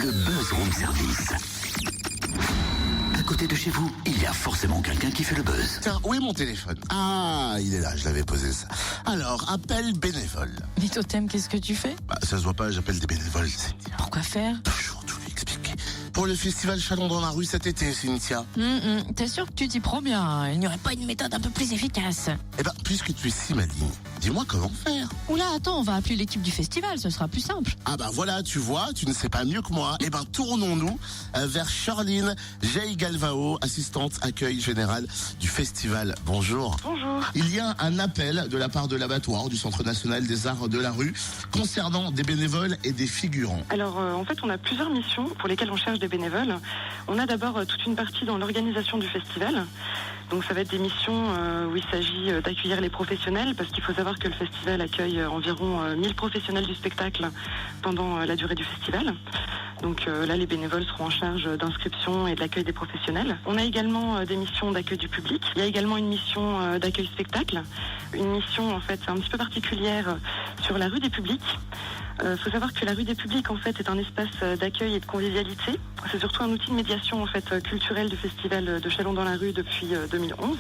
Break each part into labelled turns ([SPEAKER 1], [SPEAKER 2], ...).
[SPEAKER 1] Le Buzz Room Service. À côté de chez vous, il y a forcément quelqu'un qui fait le buzz.
[SPEAKER 2] Tiens, où est mon téléphone? Ah, il est là, je l'avais posé ça. Alors, appel bénévole.
[SPEAKER 3] Mais Totem, qu'est-ce que tu fais?
[SPEAKER 2] Ça se voit pas, j'appelle des bénévoles, Cynthia.
[SPEAKER 3] Pourquoi faire?
[SPEAKER 2] Toujours tout lui expliquer. Pour le festival Chalon dans la rue cet été, Cynthia.
[SPEAKER 3] T'es sûr que tu t'y prends bien? Il n'y aurait pas une méthode un peu plus efficace?
[SPEAKER 2] Eh ben, puisque tu es si maligne, dis-moi comment faire.
[SPEAKER 3] Oula, attends, on va appeler l'équipe du festival, ce sera plus simple.
[SPEAKER 2] Ah bah voilà, tu vois, tu ne sais pas mieux que moi. Eh ben, tournons-nous vers Charline J. Galvao, assistante accueil général du festival. Bonjour.
[SPEAKER 4] Bonjour.
[SPEAKER 2] Il y a un appel de la part de l'abattoir du Centre national des arts de la rue concernant des bénévoles et des figurants.
[SPEAKER 4] Alors en fait on a plusieurs missions pour lesquelles on cherche des bénévoles. On a d'abord toute une partie dans l'organisation du festival. Donc ça va être des missions où il s'agit d'accueillir les professionnels, parce qu'il faut savoir que le festival accueille environ 1000 professionnels du spectacle pendant la durée du festival. Donc là les bénévoles seront en charge d'inscription et de l'accueil des professionnels. On a également des missions d'accueil du public. Il y a également une mission d'accueil spectacle. Une mission en fait un petit peu particulière sur la rue des publics. Faut savoir que la rue des publics en fait est un espace d'accueil et de convivialité. C'est surtout un outil de médiation en fait culturelle du festival de Chalon dans la rue depuis 2011.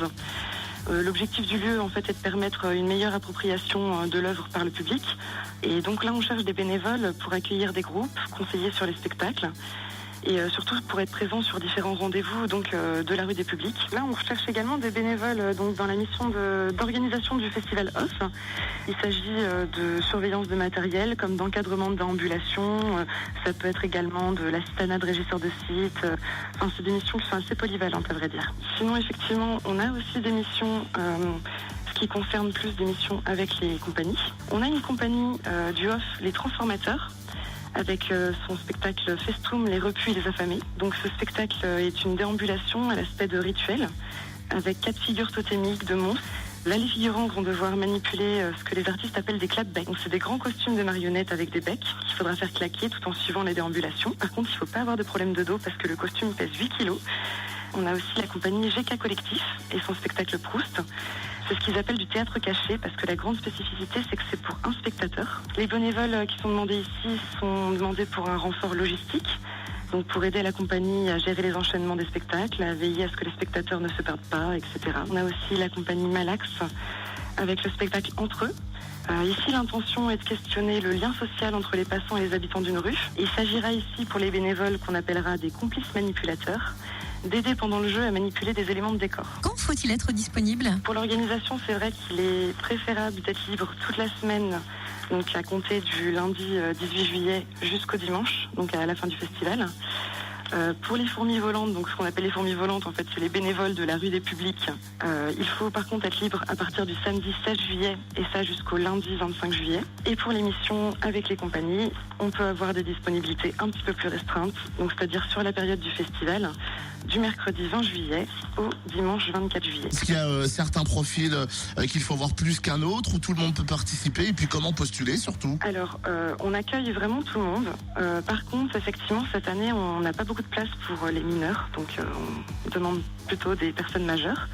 [SPEAKER 4] L'objectif du lieu en fait est de permettre une meilleure appropriation de l'œuvre par le public. Et donc là on cherche des bénévoles pour accueillir des groupes, conseiller sur les spectacles. Et surtout pour être présent sur différents rendez-vous donc de la rue des publics. Là, on recherche également des bénévoles donc dans la mission d'organisation du festival OFF. Il s'agit de surveillance de matériel, comme d'encadrement de déambulation. Ça peut être également de l'assistanat de régisseur de site. Enfin, c'est des missions qui sont assez polyvalentes, à vrai dire. Sinon, effectivement, on a aussi des missions ce qui concerne plus des missions avec les compagnies. On a une compagnie du OFF, les Transformateurs, avec son spectacle Festum, les repus et les affamés. Donc ce spectacle est une déambulation à l'aspect de rituel, avec 4 figures totémiques de monstres. Là, les figurants vont devoir manipuler ce que les artistes appellent des clap-becs. Donc c'est des grands costumes de marionnettes avec des becs qu'il faudra faire claquer tout en suivant les déambulations. Par contre, il ne faut pas avoir de problème de dos parce que le costume pèse 8 kilos. On a aussi la compagnie GK Collectif et son spectacle Proust. C'est ce qu'ils appellent du théâtre caché, parce que la grande spécificité, c'est que c'est pour un spectateur. Les bénévoles qui sont demandés ici sont demandés pour un renfort logistique, donc pour aider la compagnie à gérer les enchaînements des spectacles, à veiller à ce que les spectateurs ne se perdent pas, etc. On a aussi la compagnie Malax, avec le spectacle Entre eux. Ici, l'intention est de questionner le lien social entre les passants et les habitants d'une rue. Il s'agira ici pour les bénévoles qu'on appellera des complices manipulateurs, d'aider pendant le jeu à manipuler des éléments de décor.
[SPEAKER 3] Quand faut-il être disponible?
[SPEAKER 4] Pour l'organisation, c'est vrai qu'il est préférable d'être libre toute la semaine, donc à compter du lundi 18 juillet jusqu'au dimanche, donc à la fin du festival. Pour les fourmis volantes, donc ce qu'on appelle les fourmis volantes, en fait, c'est les bénévoles de la rue des publics. Il faut par contre être libre à partir du samedi 16 juillet et ça jusqu'au lundi 25 juillet. Et pour les missions avec les compagnies, on peut avoir des disponibilités un petit peu plus restreintes, donc c'est-à-dire sur la période du festival, du mercredi 20 juillet au dimanche 24 juillet.
[SPEAKER 2] Est-ce qu'il y a certains profils qu'il faut voir plus qu'un autre, où tout le monde peut participer, et puis comment postuler surtout?
[SPEAKER 4] Alors, on accueille vraiment tout le monde. Par contre, effectivement, cette année, on n'a pas beaucoup de place pour les mineurs, donc on demande plutôt des personnes majeures.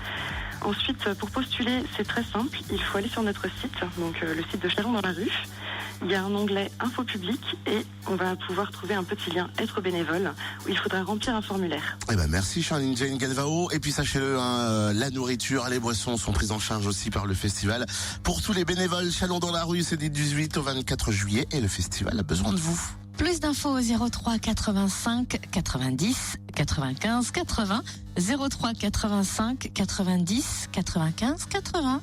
[SPEAKER 4] Ensuite, pour postuler, c'est très simple. Il faut aller sur notre site, donc le site de Chalon dans la rue. Il y a un onglet Info public et on va pouvoir trouver un petit lien Être bénévole où il faudra remplir un formulaire.
[SPEAKER 2] Eh ben merci Charline Jane Galvao. Et puis sachez-le, la nourriture, les boissons sont prises en charge aussi par le festival. Pour tous les bénévoles, Chalon dans la rue, c'est du 18 au 24 juillet et le festival a besoin de vous.
[SPEAKER 3] Plus d'infos au 03 85 90 95 80. 03 85 90 95 80.